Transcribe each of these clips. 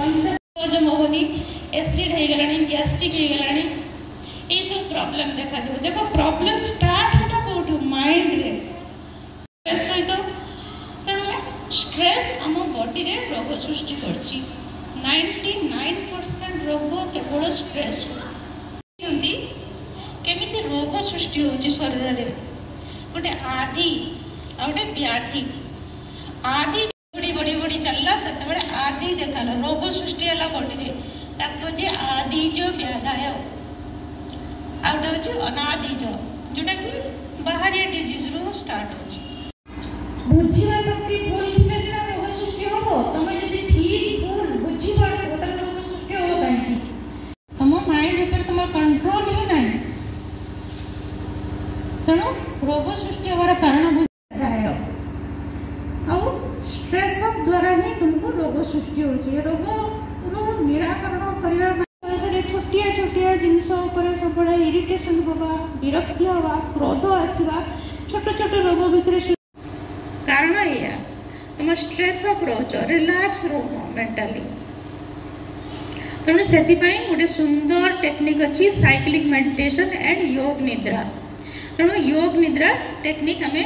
हजम होनी एसिड हो गलानी गैस्ट्रिक हो गलानी ये सब प्रॉब्लम देखा दियो। देखो प्रॉब्लम स्टार्ट होता कोठु माइंड रे स्ट्रेस सहित तेणु स्ट्रेस आम बॉडी रे रोग सृष्टि करछि। 99% रोग केवल स्ट्रेस केमिति रोग सृष्टि होछि शरीर रे गोटे आदि आ गोटे व्याधि। आदि बड़ी बड़ी बड़ी चलला सेते बेले आदि देखाला रोग सृष्टि हला बॉडी रे ताको जे आदिज व्याधाय आउट होछि अनादिज जोटा कि बाहरी डिजीज रो स्टार्ट होछि। बुझिवा शक्ति भूल थिले जेना रोग सृष्टि होबो तमे जदि ठीक भूल बुझि पाडो त रोग सृष्टि होबो काहेकि तम माइंड भीतर तमर कंट्रोल ही नाही तेणु रोग सृष्टि होबार कारण बुझाय आ स्ट्रेस द्वारा ही तुमको रोग सृष्टि होछि। रोग रो निराकरण करबा छोटिया छोटिया जिनस सब इरिटेशन हवा विरक्ति हवा क्रोध आसवा छोट छोट रोग भितर कारण या तुम स्ट्रेस अफ रोच रिलैक्स रोग मेंटली। तेणु से गोटे सुंदर टेक्निक अच्छी साइक्लिक मेडिटेशन एंड योग निद्रा। तेणु योग निद्रा टेक्निक आम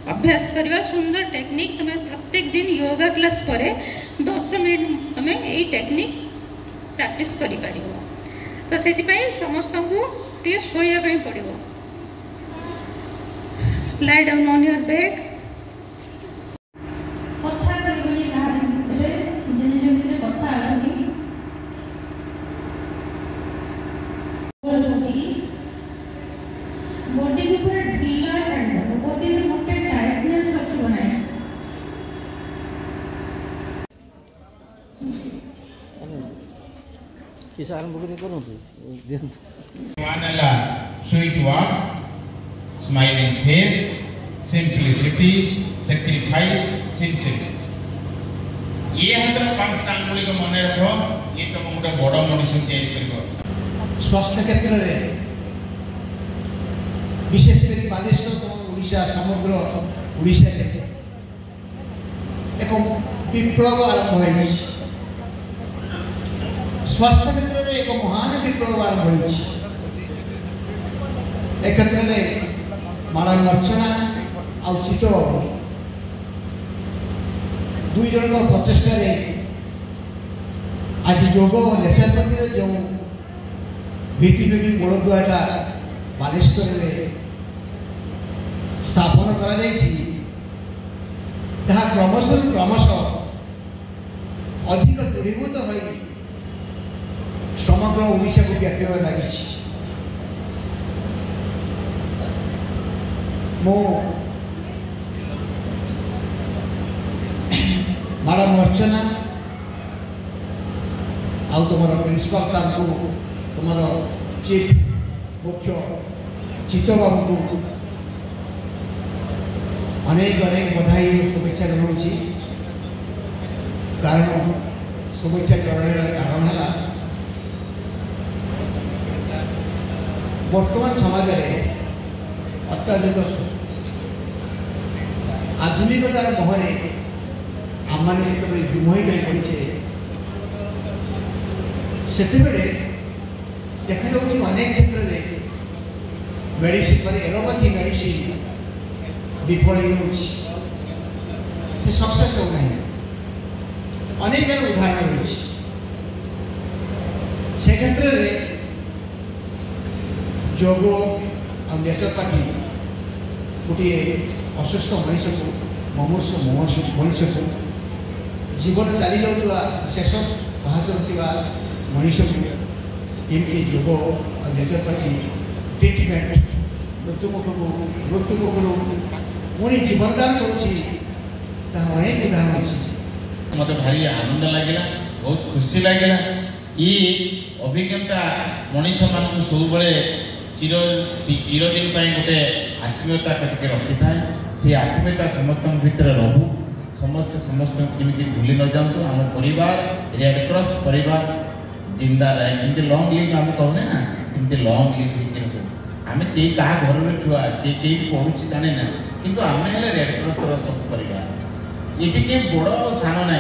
अभ्यास करवा सुंदर टेक्निक तुम प्रत्येक दिन योगा क्लास पर 10 मिनट तुम यही टेक्निक प्रैक्टिस करि तो से समस्त को टे शोया पड़ो। Lie down on your back body के पूरा ढीला छाड़ बॉडी में गोटे टाइटनेस रखिबो नै। किस आरंभ करूँ sweet word smiling face simplicity sacrifice sincerity ये हाथ 5 आंगुली को मन रख ये तुम गोटे बड़ मनुष्य तैयारी स्वास्थ्य क्षेत्र में विशेषकर बालेश्वर ओडिशा समग्र ओडिशा एक विप्लव आरंभ हो स्वास्थ्य क्षेत्र में एक महान विप्लव आरंभ हो क्षेत्र में मानव अर्चना आ चित दुई जन प्रचेषार आज योग और नेचुरोपैथी जो भित्तिभूमि मूलदुआटा बालेश्वर में स्थापन क्रमश क्रमश अधिक दूरीभूत हो समग्र ओडिशा को व्यापीबार लगी। मो मैडम अर्चना आउ तुम प्रिंसिपल सार को तुम चीफ मुख्य चित्त बाबू को अनेक अनेक बधाई और शुभेच्छा जनाऊँगी। कारण शुभेच्छा जनाइबार कारण है वर्तमान समाज में अत्याधिक आधुनिकतार मोहरे आम मैंने जो विमोहित होइछे सेतेबेले देखा जाउछि अनेक क्षेत्र में मेडिसिन पर एलोपैथी मेडिसिन विफल हो सक्सेस होना अनेक उदाहरण रही से क्षेत्र में योग और नेचुरोपैथी गोटे असुस्थ मनीष को ममुष मनीष को जीवन चली जाऊा शेष बाहर मनीष को एमती योग और नेचुरोपैथी ट्रिटमेंट मृत्युमुखर पुणी जीवनदान कर अनेक उदाहरण अच्छी मत भारी आनंद लगे बहुत खुशी लगे ये अभिज्ञता मनीष मान सब चिरदिन गोटे आत्मीयता करके रखी था से आत्मीयता समस्त भितर रहू समस्ते समस्त केमी भूली न जातु आम परिवार रेड क्रॉस परिवार जिंदा रहे जमी लंग लिव आम कहने ना जमी लंग लिव आम कई क्या घर में छुआ कई पढ़ुची जाने ना किंतु आम रेड क्रॉस सब परिवार ये बड़ सान ना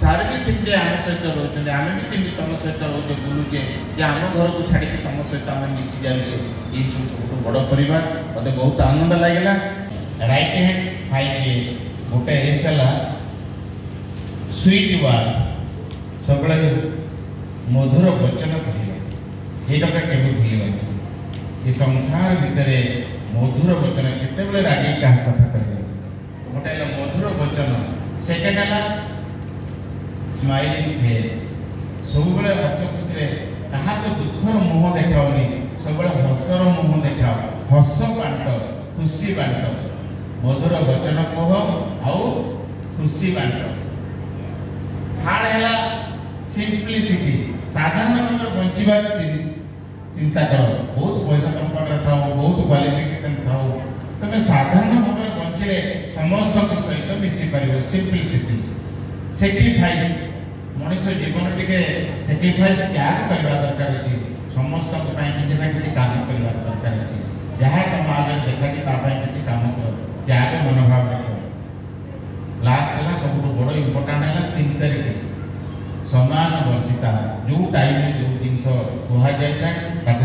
सार भी से जे आम सहित रोचे आम भी केमी तुम सहित रोचे बुलूचे जे आम घर को छाड़ी तुम सहित आम मिसी जाऊे ये सब बड़ परिवार मत बहुत आनंद लगे। राइट हैंड 5 years गोटे एस है स्वीट वार सब मधुर वचन कहला ये केवे भूल ये संसार भितर मधुर वचन केते रागी क्या कथा कह गोटे मधुर वचन सेकेंड है स्माइलिंग फेस सब हस खुशी कहा तो दुखर मुह देखाओनी सब हसर मुह देखा हस बांट खुशी बांट मधुर वचन कह आउ खुशी बांट। थर्ड है सिंपलिसिटी साधारण भाव बंचवा चिंता कर बहुत पैसा तुम पाखे था बहुत क्वालिफिकेशन था तुम साधारण भाव बंचले समस्त सहित मिसी पार सिंपलिसिटी। सैक्रिफाइस मनीष जीवन टे सैक्रिफाइस त्याग करवा दरकार अच्छी समस्त किसी ना कि काम करवा दरकार अच्छी जहाँ तुम आगे देखा कि किसी काम कर त्याग मनोभाव रख। लास्ट है सब बड़ इम्पोर्टाट है सिंसियरिटी समान वर्तिता जो टाइम जो जिनस कह जाए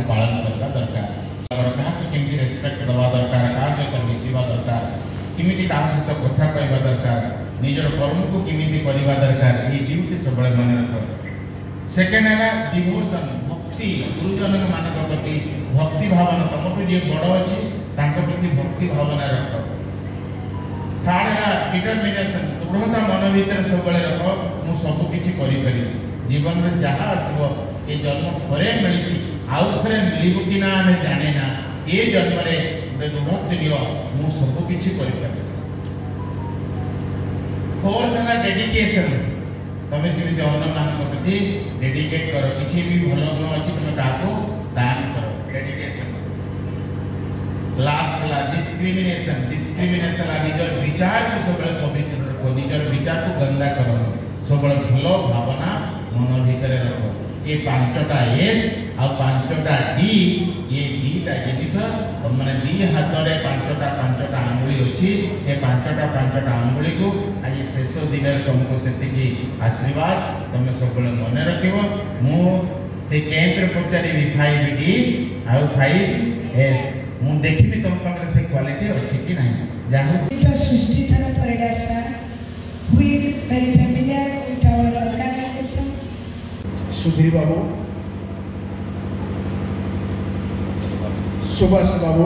पालन करवा दरकार क्या केमी रेस्पेक्ट दवा दरकार क्या सहित मिसवा दरकार केमी क्या सहित कथा कहवा दरकार निजर कर्म को किमिति करवा दरकार ये ड्यूटी सब मन रख। सेकेंड है डिवोशन भक्ति गुरुजन मान प्रति भक्ति भावना तुम जी बड़ अच्छी प्रति भक्ति भावना रख। थर्ड है डिटरमिनेशन दृढ़ता मन भर सब रख मु सबकि जीवन में जहाँ आसो ये जन्म थे मिली आउ थे मिलू कि ना आम जाने ना ये जन्म गोटे दृढ़ दिय मु सबकि। फोर्थ है डेडिकेशन तुम सेमती अन्य मान प्रति डेडिकेट कर किसी भी भल गुण अच्छी तुम क्या दान कर डेडिकेशन। लास्ट है डिस्क्रिमिनेशन डिस्क्रिमिनेशन निजर विचार को सब पवित्र रख निजर विचार को गंदा कर सब भल भावना मन भीतर रख। ये 5टा एस आ 5टा डी ये दीटा जिनिस मैंने दी हाथ में 5टा आंगुली अच्छी ये 5टा आंगुली को आज शेष दिन तुमको से आशीर्वाद तुम सब मन रख। मुझे कैंप पचारि 5D आउ 5S मुझे देखी तुम पाखे से क्वालिटी अच्छी कि नहीं जहाँ Susthithana Paridasa, who is very familiar with our organization. Sudhir Babu Subhash Babu